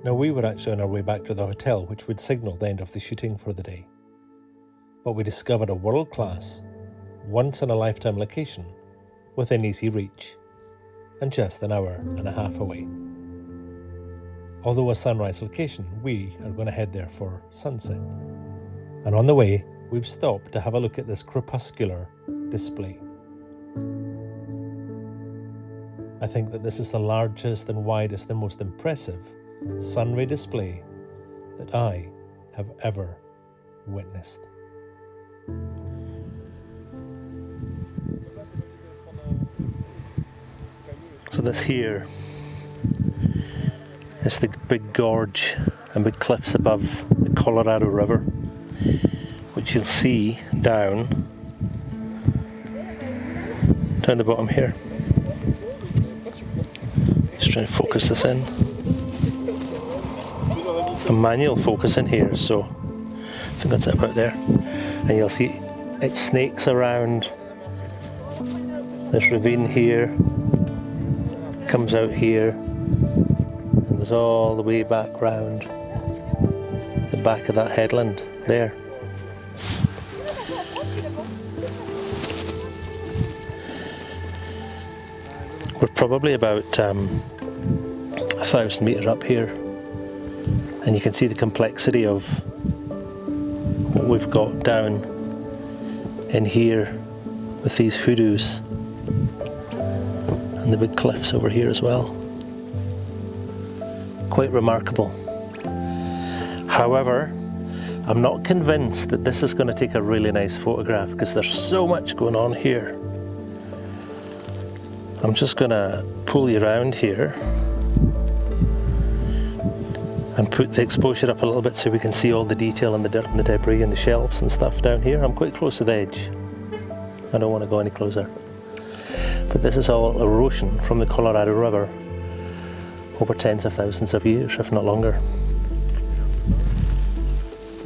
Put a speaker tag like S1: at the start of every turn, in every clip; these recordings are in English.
S1: Now we were actually on our way back to the hotel, which would signal the end of the shooting for the day. But we discovered a world-class, once-in-a-lifetime location within easy reach, and just an hour and a half away. Although a sunrise location, we are going to head there for sunset. And on the way, we've stopped to have a look at this crepuscular display. I think that this is the largest and widest and most impressive sunray display that I have ever witnessed. So this here is the big gorge and big cliffs above the Colorado River, which you'll see down the bottom here. Just trying to focus this in. A manual focus in here, so I think that's it about there. And you'll see it snakes around this ravine here, comes out here, and goes all the way back round the back of that headland there. We're probably about 1,000 metres up here, and you can see the complexity of what we've got down in here with these hoodoos and the big cliffs over here as well. Quite remarkable. However, I'm not convinced that this is going to take a really nice photograph because there's so much going on here. I'm just going to pull you around here and put the exposure up a little bit so we can see all the detail and the dirt and the debris and the shelves and stuff down here. I'm quite close to the edge. I don't want to go any closer. But this is all erosion from the Colorado River over tens of thousands of years, if not longer.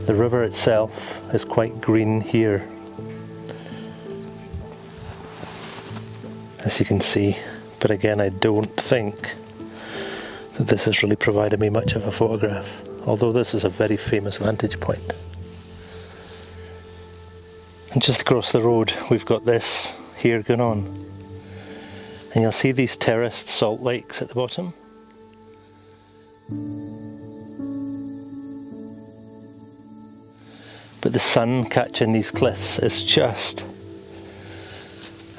S1: The river itself is quite green here, as you can see, but again I don't think that this has really provided me much of a photograph, although this is a very famous vantage point. And just across the road we've got this here going on, and you'll see these terraced salt lakes at the bottom. But the sun catching these cliffs is just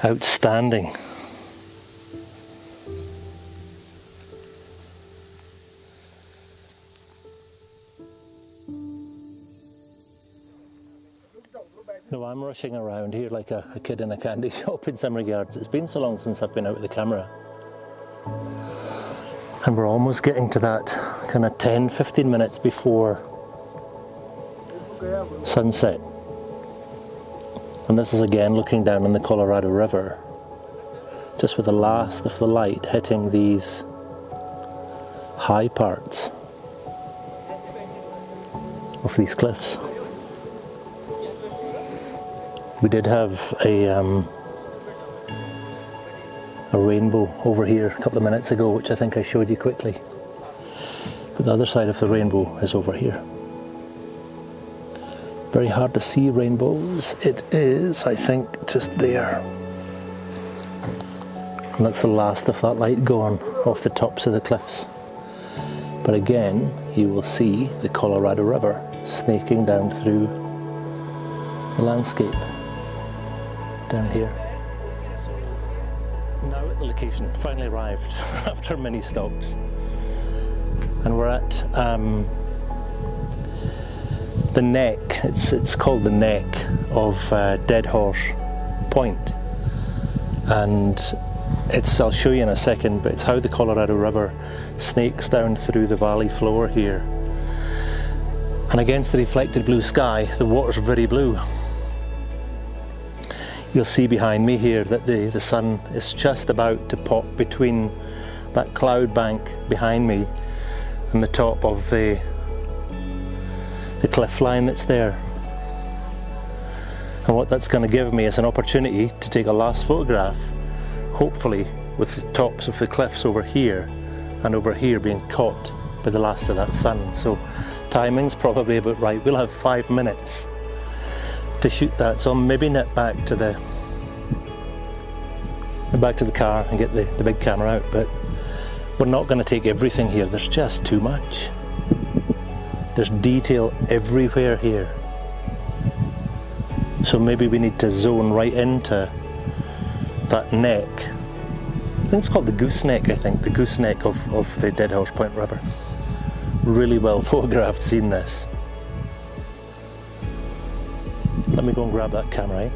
S1: outstanding. No, I'm rushing around here like a kid in a candy shop in some regards. It's been so long since I've been out with the camera. And we're almost getting to that kind of 10-15 minutes before sunset. And this is again looking down on the Colorado River, just with the last of the light hitting these high parts of these cliffs. We did have a rainbow over here a couple of minutes ago, which I think I showed you quickly. But the other side of the rainbow is over here. Very hard to see rainbows. It is, I think, just there. And that's the last of that light going off the tops of the cliffs. But again, you will see the Colorado River snaking down through the landscape down here. So now at the location, finally arrived after many stops. And we're at the neck, it's called the neck of Dead Horse Point, and I'll show you in a second, but it's how the Colorado River snakes down through the valley floor here. And against the reflected blue sky, the water's very blue. You'll see behind me here that the sun is just about to pop between that cloud bank behind me and the top of the cliff line that's there. And what that's going to give me is an opportunity to take a last photograph, hopefully with the tops of the cliffs over here and over here being caught by the last of that sun. So timing's probably about right. We'll have 5 minutes to shoot that, so I'll maybe nip back to the car and get the big camera out, but we're not going to take everything here. There's just too much. There's detail everywhere here. So maybe we need to zone right into that neck. I think it's called the gooseneck, I think, the gooseneck of the Dead Horse Point River. Really well photographed scene, this. Let me go and grab that camera, eh?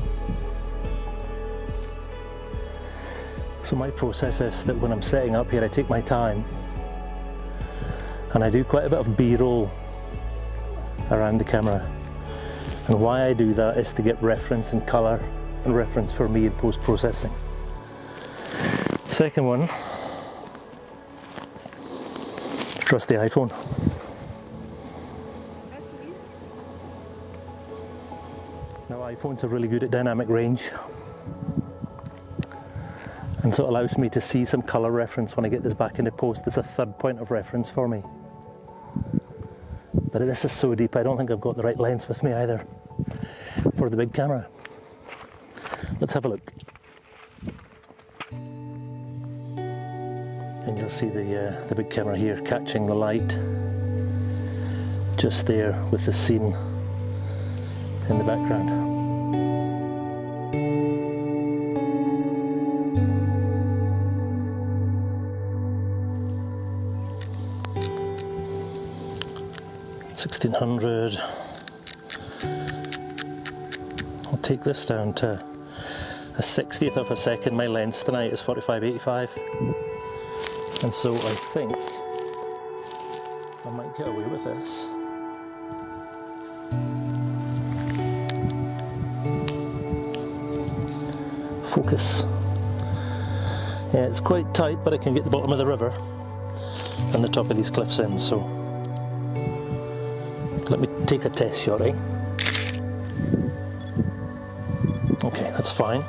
S1: So my process is that when I'm setting up here, I take my time and I do quite a bit of B-roll around the camera. And why I do that is to get reference and colour and reference for me in post-processing. Second one, trust the iPhone. Now iPhones are really good at dynamic range, and so it allows me to see some colour reference when I get this back into post. There's a third point of reference for me. But this is so deep, I don't think I've got the right lens with me either for the big camera. Let's have a look. And you'll see the big camera here catching the light just there with the scene in the background. $1600. I'll take this down to a 60th of a second. My lens tonight is 45-85, and so I think I might get away with this. Focus. Yeah, it's quite tight, but I can get the bottom of the river and the top of these cliffs in, so let me take a test shot, eh? Okay, that's fine.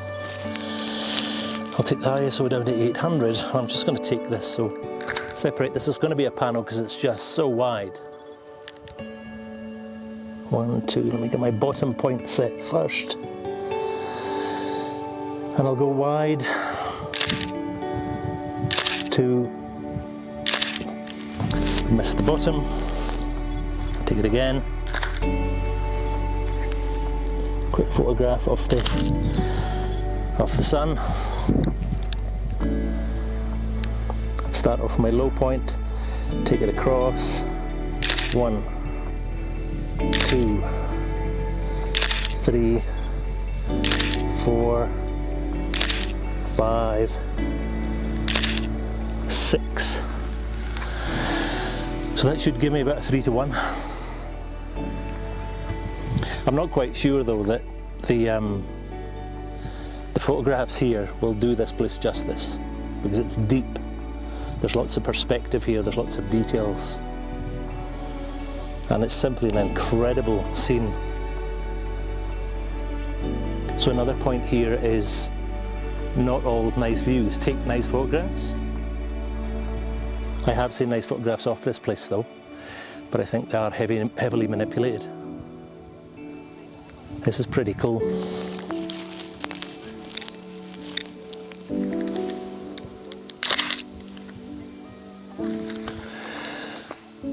S1: I'll take the ISO down to 800. I'm just going to take this, so separate. This is going to be a Pano because it's just so wide. 1, 2, let me get my bottom point set first. And I'll go wide to miss the bottom. Take it again. Quick photograph of the sun. Start off my low point, take it across. 1, 2, 3, 4, 5, 6. So that should give me about a 3-to-1. I'm not quite sure though that the photographs here will do this place justice, because it's deep. There's lots of perspective here, there's lots of details, and it's simply an incredible scene. So another point here is not all nice views take nice photographs. I have seen nice photographs off this place though, but I think they are heavily manipulated. This is pretty cool.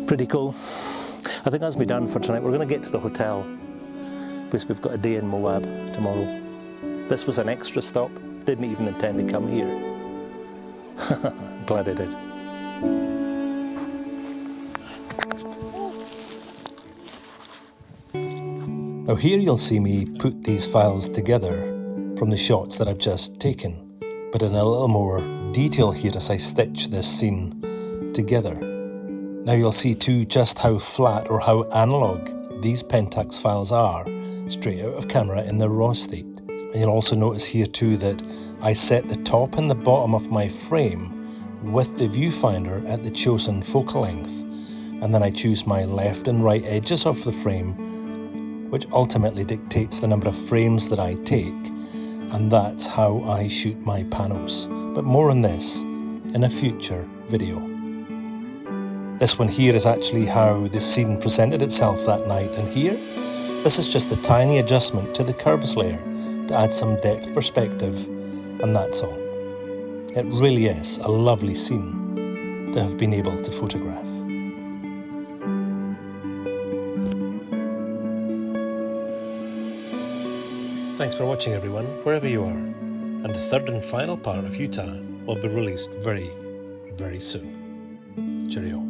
S1: Pretty cool. I think that's me done for tonight. We're going to get to the hotel because we've got a day in Moab tomorrow. This was an extra stop. Didn't even intend to come here. Glad I did.
S2: Now here you'll see me put these files together from the shots that I've just taken, but in a little more detail here as I stitch this scene together. Now you'll see too just how flat or how analog these Pentax files are straight out of camera in their raw state. And you'll also notice here too that I set the top and the bottom of my frame with the viewfinder at the chosen focal length, and then I choose my left and right edges of the frame, which ultimately dictates the number of frames that I take, and that's how I shoot my panos. But more on this in a future video. This one here is actually how the scene presented itself that night, and here, this is just a tiny adjustment to the curves layer to add some depth perspective, and that's all. It really is a lovely scene to have been able to photograph. Thanks for watching everyone, wherever you are, and the third and final part of Utah will be released very, very soon. Cheerio.